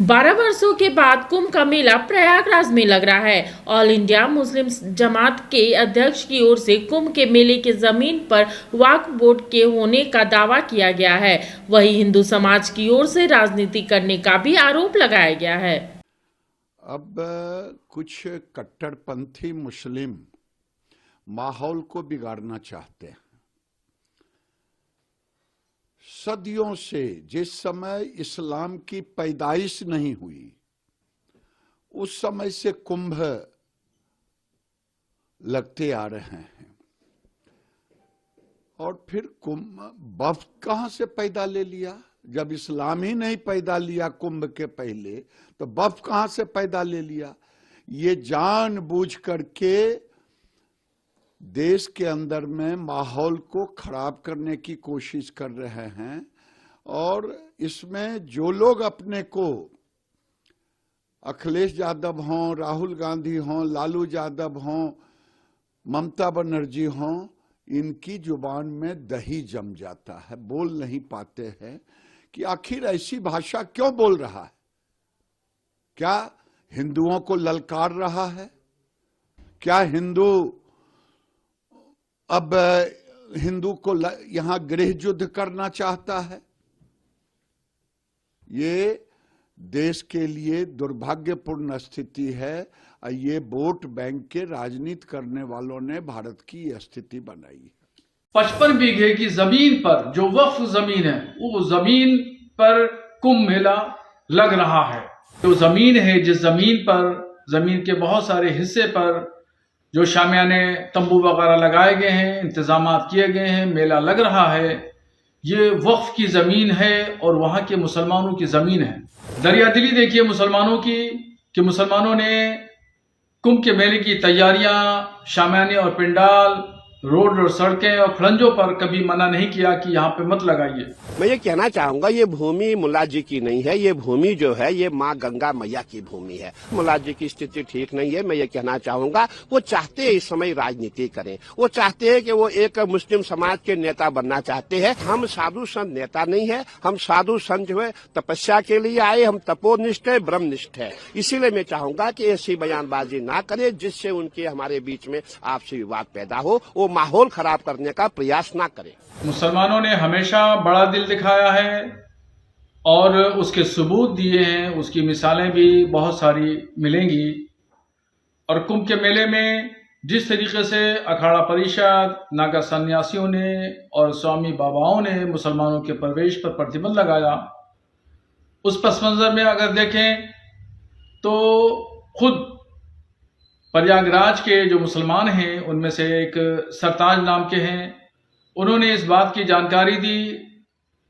12 वर्षों के बाद कुंभ का मेला प्रयागराज में लग रहा है। ऑल इंडिया मुस्लिम जमात के अध्यक्ष की ओर से कुंभ के मेले की जमीन पर वक्फ बोर्ड के होने का दावा किया गया है। वहीं हिंदू समाज की ओर से राजनीति करने का भी आरोप लगाया गया है। अब कुछ कट्टरपंथी मुस्लिम माहौल को बिगाड़ना चाहते हैं। सदियों से जिस समय इस्लाम की पैदाइश नहीं हुई उस समय से कुंभ लगते आ रहे हैं। और फिर कुंभ वफ्द कहां से पैदा ले लिया? जब इस्लाम ही नहीं पैदा लिया कुंभ के पहले तो वफ्द कहां से पैदा ले लिया? ये जानबूझ करके देश के अंदर में माहौल को खराब करने की कोशिश कर रहे हैं। और इसमें जो लोग अपने को अखिलेश यादव हों, राहुल गांधी हों, लालू यादव हों, ममता बनर्जी हों, इनकी जुबान में दही जम जाता है। बोल नहीं पाते हैं कि आखिर ऐसी भाषा क्यों बोल रहा है। क्या हिंदुओं को ललकार रहा है? क्या हिंदू अब हिंदू को यहां गृह युद्ध करना चाहता है? ये देश के लिए दुर्भाग्यपूर्ण स्थिति है। ये वोट बैंक के राजनीति करने वालों ने भारत की स्थिति बनाई है। 55 बीघे की जमीन पर जो वक्फ जमीन है वो जमीन पर कुंभ मेला लग रहा है। तो जमीन है जिस जमीन पर जमीन के बहुत सारे हिस्से पर जो शामियाने तंबू वगैरह लगाए गए हैं, इंतजाम किए गए हैं, मेला लग रहा है, ये वक्फ की ज़मीन है और वहाँ के मुसलमानों की ज़मीन है। दरियादिली देखिए मुसलमानों की कि मुसलमानों ने कुंभ के मेले की तैयारियां, शामियाने और पिंडाल, रोड और सड़कें और खड़ंजों पर कभी मना नहीं किया कि यहाँ पे मत लगाइए। मैं ये कहना चाहूंगा ये भूमि मुल्ला जी की नहीं है। ये भूमि जो है ये माँ गंगा मैया की भूमि है। मुल्ला जी की स्थिति ठीक नहीं है। मैं ये कहना चाहूंगा वो चाहते हैं इस समय राजनीति करें। वो चाहते हैं कि वो एक मुस्लिम समाज के नेता बनना चाहते हैं। हम साधु संत नेता नहीं है। हम साधु संत जो है तपस्या के लिए आए। हम तपोनिष्ठ है, ब्रह्मनिष्ठ है। इसीलिए मैं चाहूंगा कि ऐसी बयानबाजी ना करे जिससे उनके हमारे बीच में आपसी विवाद पैदा हो। वो माहौल खराब करने का प्रयास ना करें। मुसलमानों ने हमेशा बड़ा दिल दिखाया है और उसके सबूत दिए हैं। उसकी मिसालें भी बहुत सारी मिलेंगी। और कुंभ के मेले में जिस तरीके से अखाड़ा परिषद, नागा सन्यासियों ने और स्वामी बाबाओं ने मुसलमानों के प्रवेश पर प्रतिबंध लगाया, उस पस मंजर में अगर देखें तो खुद प्रयागराज के जो मुसलमान हैं उनमें से एक सरताज नाम के हैं, उन्होंने इस बात की जानकारी दी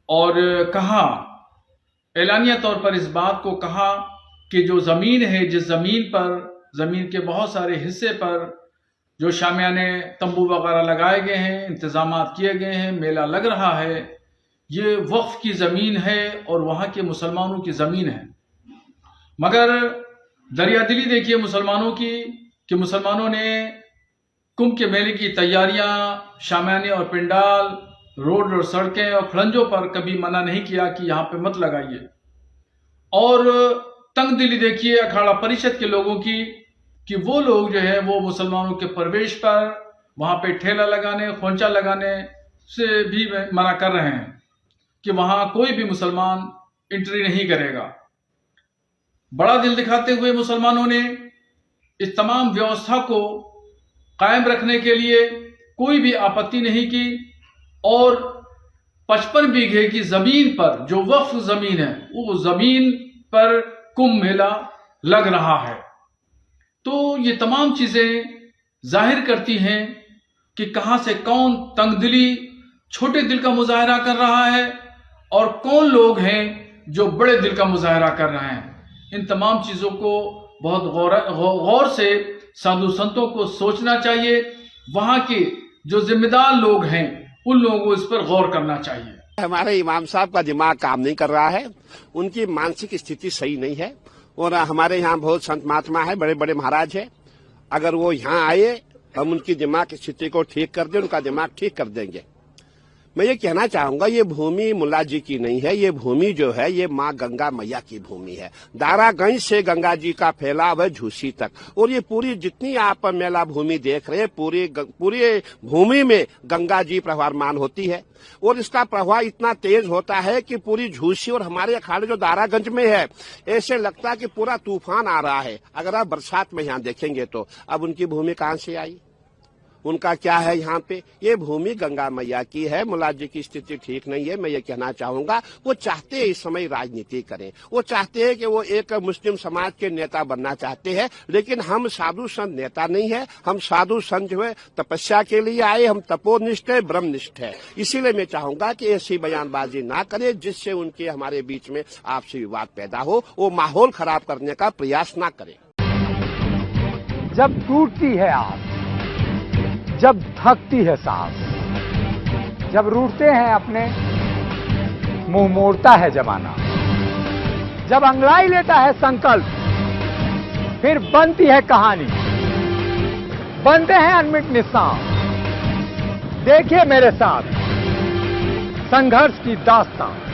और कहा, एलानिया तौर पर इस बात को कहा कि जो ज़मीन है जिस ज़मीन पर ज़मीन के बहुत सारे हिस्से पर जो शामियाने तंबू वगैरह लगाए गए हैं, इंतजाम किए गए हैं, मेला लग रहा है, ये वक्फ की ज़मीन है और वहाँ के मुसलमानों की ज़मीन है। मगर दरियादिली देखिए मुसलमानों की कि मुसलमानों ने कुंभ के मेले की तैयारियां, शामियाने और पिंडाल, रोड और सड़कें और खड़ंजों पर कभी मना नहीं किया कि यहाँ पे मत लगाइए। और तंग दिली देखिए अखाड़ा परिषद के लोगों की कि वो लोग जो है वो मुसलमानों के प्रवेश पर वहाँ पे ठेला लगाने, खोंचा लगाने से भी मना कर रहे हैं कि वहाँ कोई भी मुसलमान एंट्री नहीं करेगा। बड़ा दिल दिखाते हुए मुसलमानों ने इस तमाम व्यवस्था को कायम रखने के लिए कोई भी आपत्ति नहीं की और 55 बीघे की जमीन पर जो वक्फ जमीन है वो जमीन पर कुंभ मेला लग रहा है। तो ये तमाम चीजें जाहिर करती हैं कि कहां से कौन तंगदिली, छोटे दिल का मुजाहरा कर रहा है और कौन लोग हैं जो बड़े दिल का मुजाहरा कर रहे हैं। इन तमाम चीजों को बहुत गौर से साधु संतों को सोचना चाहिए। वहां के जो जिम्मेदार लोग हैं उन लोगों को इस पर गौर करना चाहिए। हमारे इमाम साहब का दिमाग काम नहीं कर रहा है। उनकी मानसिक स्थिति सही नहीं है। और हमारे यहाँ बहुत संत महात्मा है, बड़े बड़े महाराज है। अगर वो यहाँ आए हम उनकी दिमाग की स्थिति को ठीक कर दें, उनका दिमाग ठीक कर देंगे। मैं ये कहना चाहूंगा ये भूमि मुल्ला जी की नहीं है, ये भूमि जो है ये माँ गंगा मैया की भूमि है। दारागंज से गंगा जी का फैलाव है झूसी तक, और ये पूरी जितनी आप मेला भूमि देख रहे हैं पूरी भूमि में गंगा जी प्रवाहमान होती है, और इसका प्रवाह इतना तेज होता है कि पूरी झूसी और हमारे अखाड़े जो दारागंज में है, ऐसे लगता है कि पूरा तूफान आ रहा है। अगर आप बरसात में यहाँ देखेंगे तो अब उनकी भूमि कहाँ से आई, उनका क्या है यहाँ पे? ये भूमि गंगा मैया की है। मुल्ला जी की स्थिति ठीक नहीं है। मैं ये कहना चाहूंगा वो चाहते हैं इस समय राजनीति करें, वो चाहते हैं कि वो एक मुस्लिम समाज के नेता बनना चाहते हैं, लेकिन हम साधु संत नेता नहीं है। हम साधु संत जो है तपस्या के लिए आए, हम तपोनिष्ठ है, ब्रह्मनिष्ठ है। इसीलिए मैं चाहूंगा कि ऐसी बयानबाजी ना करें जिससे उनके हमारे बीच में आपसी विवाद पैदा हो, वो माहौल खराब करने का प्रयास ना करें। जब टूटती है आस, जब थकती है सांस, जब रूठते हैं अपने, मुंह मोड़ता है जमाना, जब अंगड़ाई लेता है संकल्प, फिर बनती है कहानी, बनते हैं अनमिट निशान। देखिए मेरे साथ संघर्ष की दास्तान।